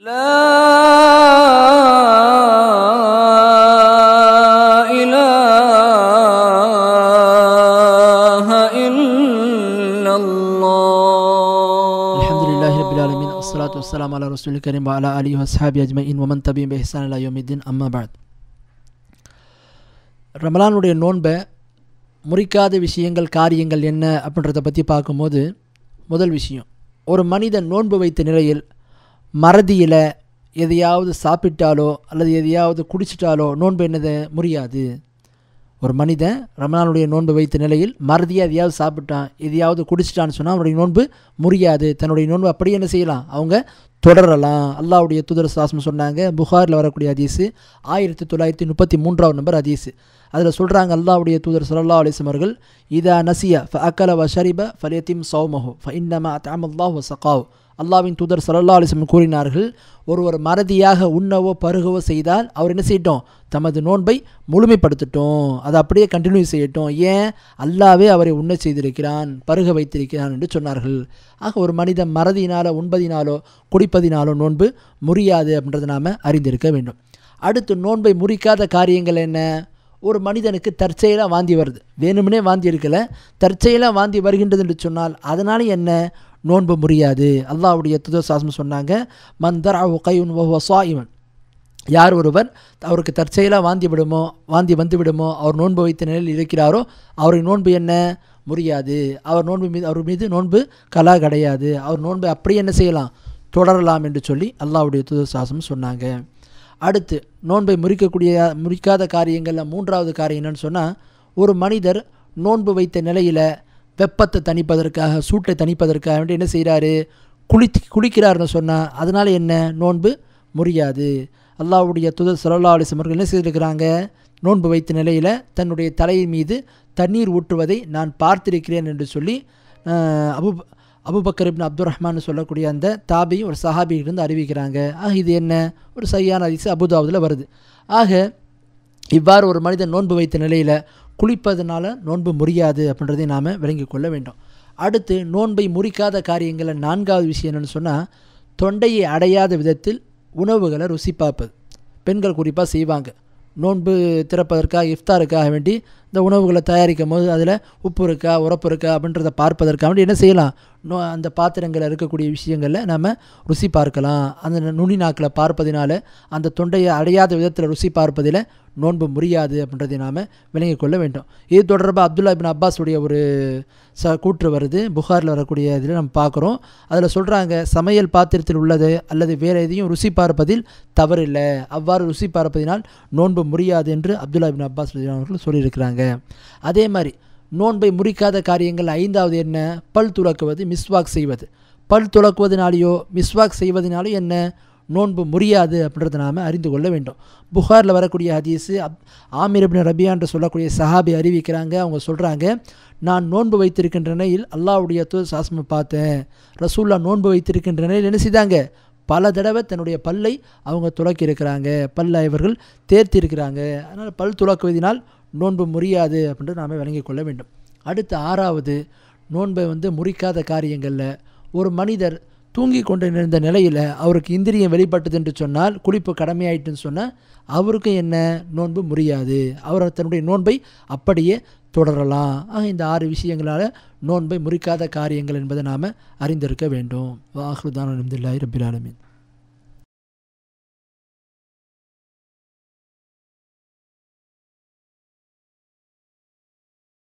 لا إله إلا الله. الحمد لله رب العالمين الصلاة والسلام على رسول الكريم وعلى آله وصحبه أجمعين ومن تبعهم بإحسان إلى يوم الدين أما بعد. ரமலானுடைய நோன்பை முறிக்காத விஷயங்கள் காரியங்கள் என்ன அப்படின்றத பற்றி பார்க்கும்போது முதல் விஷயம், ஒரு மனிதன் நோன்பு வைத்த நிலையில் மறதியில் எதையாவது சாப்பிட்டாலோ அல்லது எதையாவது குடிச்சிட்டாலோ நோன்பு என்னது முறியாது. ஒரு மனிதன் ரமலானுடைய நோன்பு வைத்த நிலையில் மறதியாக எதையாவது சாப்பிட்டான் எதையாவது குடிச்சிட்டான்னு சொன்னால் அவனுடைய நோன்பு முறியாது. தன்னுடைய நோன்பு அப்படியே என்ன செய்யலாம், அவங்க தொடரலாம். அல்லாஹ்வுடைய தூதர் சாஸ்மம் சொன்னாங்க. புகாரில் வரக்கூடிய ஹதீஸு 1933 நம்பர் ஹதீஸு. அதில் சொல்கிறாங்க, அல்லாஹ்வுடைய தூதர் ஸல்லல்லாஹு அலைஹி வஸல்லம் அவர்கள், இதா நசிய ஃப அக்கல வ ஷரிப ஃபல்யத்திம் ஸௌமஹு ஃப இன்னமா அத்அமல்லாஹு வ ஸகாஹு. அல்லாஹ்வின் தூதர் ஸல்லல்லாஹு அலைஹி வஸல்லம் கூறினார்கள், ஒருவர் மறதியாக உண்ணவோ பருகவோ செய்தால் அவர் என்ன செய்யட்டும், தமது நோன்பை முழுமைப்படுத்தட்டும், அதை அப்படியே கண்டினியூ செய்யட்டும். ஏன், அல்லாஹ்வே அவரை உண்ண செய்திருக்கிறான், பருக வைத்திருக்கிறான் என்று சொன்னார்கள். ஆக ஒரு மனிதன் மறதியினாலோ உண்பதினாலோ குடிப்பதினாலோ நோன்பு முறியாது அப்படின்றத நாம் அறிந்திருக்க வேண்டும். அடுத்து நோன்பை முறிக்காத காரியங்கள் என்ன? ஒரு மனிதனுக்கு தற்செயலாக வாந்தி வருது, வேணும்னே வாந்தி இருக்கலை, தற்செயலாக வாந்தி வருகின்றது என்று சொன்னால் அதனால என்ன, நோன்பு முறியாது. அல்லாஹ்வுடைய தூதர் சாஸ்மம் சொன்னாங்க, மந்தரஅஹு கையுன் வஹுவ ஸாயிமன். யார் ஒருவர் அவருக்கு தற்செயலாக வாந்தி வந்து விடுமோ அவர் நோன்பு வைத்த நிலையில் இருக்கிறாரோ அவருடைய நோன்பு என்ன, முறியாது. அவர் மீது நோன்பு கலா கிடையாது. அவர் நோன்பை அப்படியே என்ன செய்யலாம், தொடரலாம் என்று சொல்லி அல்லாஹ்வுடைய தூதர் சாஸ்மம் சொன்னாங்க. அடுத்து நோன்பை முறிக்காத காரியங்களில் மூன்றாவது காரியம் என்னன்னு சொன்னால், ஒரு மனிதர் நோன்பு வைத்த நிலையில் வெப்பத்தை தணிப்பதற்காக சூட்டை தணிப்பதற்காக வேண்டி என்ன செய்கிறாரு, குளிக்கிறாருன்னு சொன்னால் அதனால் என்ன, நோன்பு முறியாது. அல்லாஹ்வுடைய தூதர் ஸல்லல்லாஹு அலைஹி வஸல்லம் என்ன செய்திருக்கிறாங்க, நோன்பு வைத்த நிலையில் தன்னுடைய தலையின் மீது தண்ணீர் ஊற்றுவதை நான் பார்த்திருக்கிறேன் என்று சொல்லி அபூபக்கர் இப்னு அப்துர் ரஹ்மான் சொல்லக்கூடிய அந்த தாபி ஒரு சஹாபியிலிருந்து அறிவிக்கிறாங்க. ஆக இது என்ன, ஒரு சரியான ஹதீஸ் அபூதாவுதில் வருது. ஆக இவ்வாறு ஒரு மனிதன் நோன்பு வைத்த நிலையில் குளிப்பதனால நோன்பு முறியாது அப்படின்றதை நாம் விளங்கி கொள்ள வேண்டும். அடுத்து நோன்பை முறிக்காத காரியங்களில் நான்காவது விஷயம் என்னென்னு சொன்னால், தொண்டையை அடையாத விதத்தில் உணவுகளை ருசி பார்ப்பது. பெண்கள் குறிப்பாக செய்வாங்க. நோன்பு திறப்பதற்காக இஃப்தாருக்காக வேண்டி இந்த உணவுகளை தயாரிக்கும் போது அதில் உப்பு இருக்கா உரப்பு இருக்கா அப்படின்றத பார்ப்பதற்காக வேண்டி என்ன செய்யலாம், அந்த பாத்திரங்களில் இருக்கக்கூடிய விஷயங்களில் நம்ம ருசி பார்க்கலாம். அந்த நுனி நாக்கில் பார்ப்பதினால அந்த தொண்டையை அடையாத விதத்தில் ருசி பார்ப்பதில் நோன்பு முறியாது அப்படின்றதை நாம் விளங்கி கொள்ள வேண்டும். இது தொடர்பாக அப்துல்லா இப்னு அப்பாஸுடைய ஒரு கூற்று வருது, புகாரில் வரக்கூடிய இதில் நம்ம பார்க்குறோம். அதில் சொல்கிறாங்க, சமையல் பாத்திரத்தில் உள்ளது அல்லது வேறு எதையும் ருசி பார்ப்பதில் தவறில்லை, அவ்வாறு ருசி பார்ப்பதினால் நோன்பு முறியாது என்று அப்துல்லா இப்னு அப்பாஸ் அவர்கள் சொல்லியிருக்கிறாங்க. அதே மாதிரி நோன்பை முறிக்காத காரியங்கள் ஐந்தாவது என்ன, பல் துலக்குவது, மிஸ்வாக் செய்வது. பல் துலக்குவதனாலேயோ மிஸ்வாக் செய்வதனாலோ என்ன, நோன்பு முறியாது அப்படின்றத நாம் அறிந்து கொள்ள வேண்டும். புகாரில் வரக்கூடிய ஹதீஸு ஆமிர் இப்னு ரபியா என்று சொல்லக்கூடிய சஹாபி அறிவிக்கிறாங்க. அவங்க சொல்கிறாங்க, நான் நோன்பு வைத்திருக்கின்ற நிலையில் அல்லாஹ்வுடைய தூதர் சாஸ்ம பார்த்தேன். ரசூல்லா நோன்பு வைத்திருக்கின்ற நிலையில் என்ன செய்தாங்க, பல தடவை தன்னுடைய பல்லை அவங்க துலக்கியிருக்கிறாங்க, பல்லை இவர்கள் தேர்த்திருக்கிறாங்க. அதனால் பல் துலக்குவதனால் நோன்பு முறியாது அப்படின்ட்டு நாம் விளங்கி கொள்ள வேண்டும். அடுத்து ஆறாவது, நோன்பை முறிக்காத காரியங்களில் ஒரு மனிதர் தூங்கி கொண்டு இருந்த நிலையில் அவருக்கு இந்திரியம் வெளிப்பட்டது என்று சொன்னால், குளிப்பு கடமையாயிட்டுன்னு சொன்னால் அவருக்கு என்ன, நோன்பு முறியாது. அவர் தன்னுடைய நோன்பை அப்படியே தொடரலாம். இந்த 6 விஷயங்களால் நோன்பை முறிக்காத காரியங்கள் என்பதை நாம் அறிந்திருக்க வேண்டும். வாஹ்ரு தானா அல்ஹம்துலில்லாஹி ரப்பில் ஆலமீன்.